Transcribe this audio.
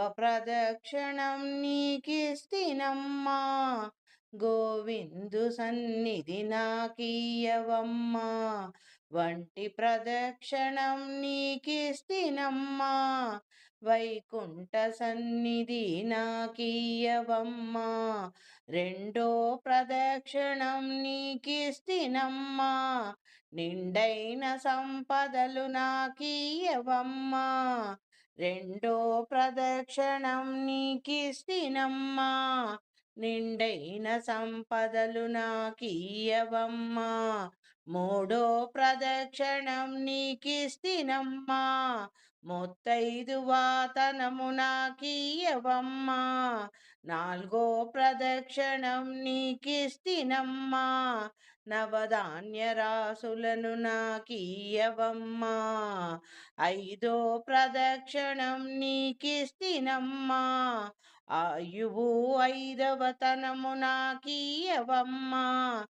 ప్రదక్షిణం నీకిస్తినమ్మా, గోవిందు సన్నిధి నాకీయవమ్మా. వంటి ప్రదక్షిణం నీకిస్తినమ్మా, వైకుంఠ సన్నిధి నాకీయవమ్మా. రెండో ప్రదక్షిణం నీకిస్తినమ్మా, నిండైన సంపదలు నాకీయవమ్మా. రెండో ప్రదక్షిణం నీకిస్తినమ్మా, నిండైన సంపదలు నాకీయవమ్మా. మూడో ప్రదక్షిణం నీకిస్తినమ్మా, ముత్తైదువాతనము నాకీయవమ్మా. నాల్గో ప్రదక్షిణం నీకిస్తినమ్మా, నవధాన్య రాసులను నాకీయవమ్మా. ఐదో ప్రదక్షిణం నీకిస్తినమ్మా, ఆయువు ఐదవతనము నాకీయవమ్మా.